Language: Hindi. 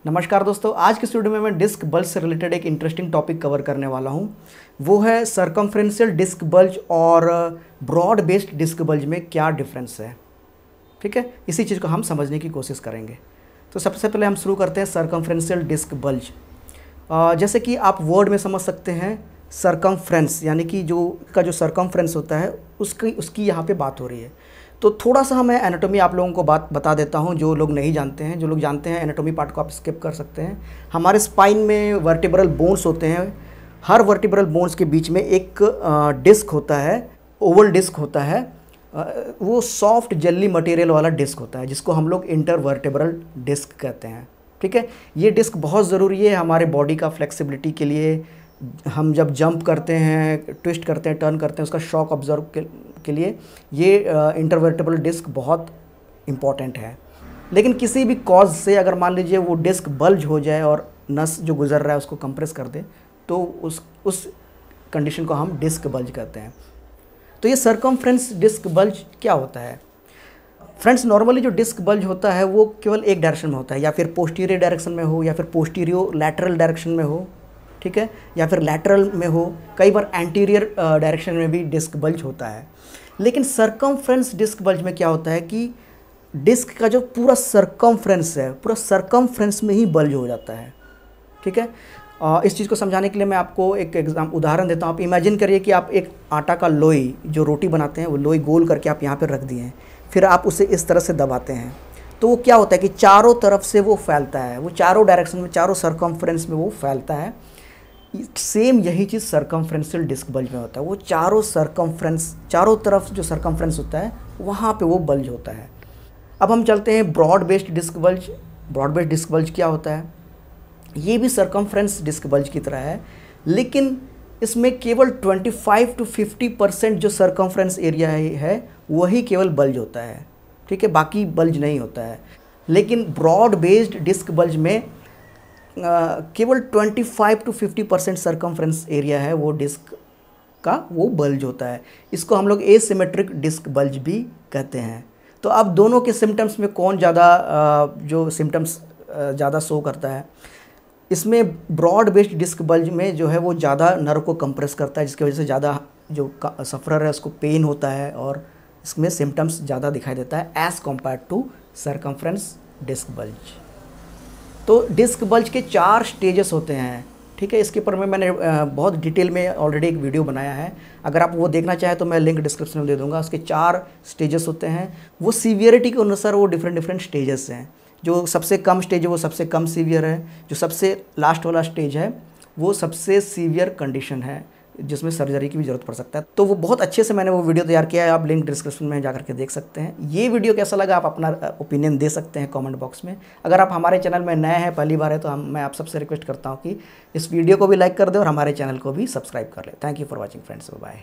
नमस्कार दोस्तों, आज के वीडियो में मैं डिस्क बल्ज से रिलेटेड एक इंटरेस्टिंग टॉपिक कवर करने वाला हूं। वो है सर्कमफ्रेंशियल डिस्क बल्ज और ब्रॉड बेस्ड डिस्क बल्ज में क्या डिफरेंस है। ठीक है, इसी चीज़ को हम समझने की कोशिश करेंगे। तो सबसे पहले हम शुरू करते हैं सर्कमफ्रेंशियल डिस्क बल्ज। जैसे कि आप वर्ड में समझ सकते हैं सर्कमफ्रेंस, यानी कि जो सर्कमफ्रेंस होता है उसकी यहाँ पे बात हो रही है। तो थोड़ा सा मैं एनाटॉमी आप लोगों को बात बता देता हूँ, जो लोग नहीं जानते हैं। जो लोग जानते हैं एनाटॉमी पार्ट को आप स्किप कर सकते हैं। हमारे स्पाइन में वर्टिब्रल बोन्स होते हैं। हर वर्टिब्रल बोन्स के बीच में एक डिस्क होता है, ओवल डिस्क होता है। वो सॉफ्ट जेली मटेरियल वाला डिस्क होता है, जिसको हम लोग इंटरवर्टिब्रल डिस्क कहते हैं। ठीक है, ये डिस्क बहुत ज़रूरी है हमारे बॉडी का फ्लेक्सिबिलिटी के लिए। हम जब जंप करते हैं, ट्विस्ट करते हैं, टर्न करते हैं, उसका शॉक ऑब्जर्व के लिए ये इंटरवर्टिब्रल डिस्क बहुत इम्पॉर्टेंट है। लेकिन किसी भी कॉज से अगर मान लीजिए वो डिस्क बल्ज हो जाए और नस जो गुजर रहा है उसको कंप्रेस कर दे, तो उस कंडीशन को हम डिस्क बल्ज कहते हैं। तो ये सर्कमफ्रेंस डिस्क बल्ज क्या होता है फ्रेंड्स? नॉर्मली जो डिस्क बल्ज होता है वो केवल एक डायरेक्शन में होता है, या फिर पोस्टीरियर डायरेक्शन में हो, या फिर पोस्टीरियो लैटरल डायरेक्शन में हो, ठीक है, या फिर लैटरल में हो। कई बार एंटीरियर डायरेक्शन में भी डिस्क बल्ज होता है। लेकिन सर्कमफ्रेंस डिस्क बल्ज में क्या होता है कि डिस्क का जो पूरा सर्कमफ्रेंस है, पूरा सर्कमफ्रेंस में ही बल्ज हो जाता है। ठीक है, इस चीज़ को समझाने के लिए मैं आपको एक उदाहरण देता हूँ। आप इमेजिन करिए कि आप एक आटा का लोई, जो रोटी बनाते हैं, वो लोई गोल करके आप यहाँ पर रख दिए हैं। फिर आप उसे इस तरह से दबाते हैं, तो वो क्या होता है कि चारों तरफ से वो फैलता है, वो चारों डायरेक्शन में, चारों सर्कमफ्रेंस में वो फैलता है। सेम यही चीज़ सर्कमफ्रेंशियल डिस्क बल्ज में होता है। वो चारों तरफ जो सर्कमफ्रेंस होता है वहाँ पे वो बल्ज होता है। अब हम चलते हैं broad based disc bulge. Broad based disc bulge क्या होता है? ये भी सर्कमफ्रेंस डिस्क बल्ज की तरह है, लेकिन इसमें केवल 25 to 50% जो सर्कमफ्रेंस एरिया है वही केवल बल्ज होता है। ठीक है, बाकी बल्ज नहीं होता है। लेकिन ब्रॉड बेस्ड डिस्क बल्ज में केवल 25 to 50% सर्कमफ्रेंस एरिया है वो डिस्क का, वो बल्ज होता है। इसको हम लोग एसिमेट्रिक डिस्क बल्ज भी कहते हैं। तो अब दोनों के सिम्टम्स में कौन ज़्यादा जो सिम्टम्स ज़्यादा शो करता है? इसमें ब्रॉड बेस्ड डिस्क बल्ज में जो है वो ज़्यादा नर्व को कंप्रेस करता है, जिसकी वजह से ज़्यादा जो सफ़रर है उसको पेन होता है और इसमें सिम्टम्स ज़्यादा दिखाई देता है as compare to circumference disc bulge. तो डिस्क बल्ज के 4 स्टेजेस होते हैं। ठीक है, इसके ऊपर में मैंने बहुत डिटेल में ऑलरेडी एक वीडियो बनाया है। अगर आप वो देखना चाहें तो मैं लिंक डिस्क्रिप्शन में दे दूंगा। उसके 4 स्टेजेस होते हैं। वो सीवियरिटी के अनुसार वो डिफरेंट स्टेजेस हैं। जो सबसे कम स्टेज है वो सबसे कम सीवियर है। जो सबसे लास्ट वाला स्टेज है वो सबसे सीवियर कंडीशन है, जिसमें सर्जरी की भी ज़रूरत पड़ सकता है। तो वो बहुत अच्छे से मैंने वो वीडियो तैयार किया है, आप लिंक डिस्क्रिप्शन में जाकर के देख सकते हैं। ये वीडियो कैसा लगा आप अपना ओपिनियन दे सकते हैं कमेंट बॉक्स में। अगर आप हमारे चैनल में नए हैं, पहली बार है, तो मैं आप सबसे रिक्वेस्ट करता हूँ कि इस वीडियो को भी लाइक कर दें और हमारे चैनल को भी सब्सक्राइब कर लें। Thank you for watching friends, bye.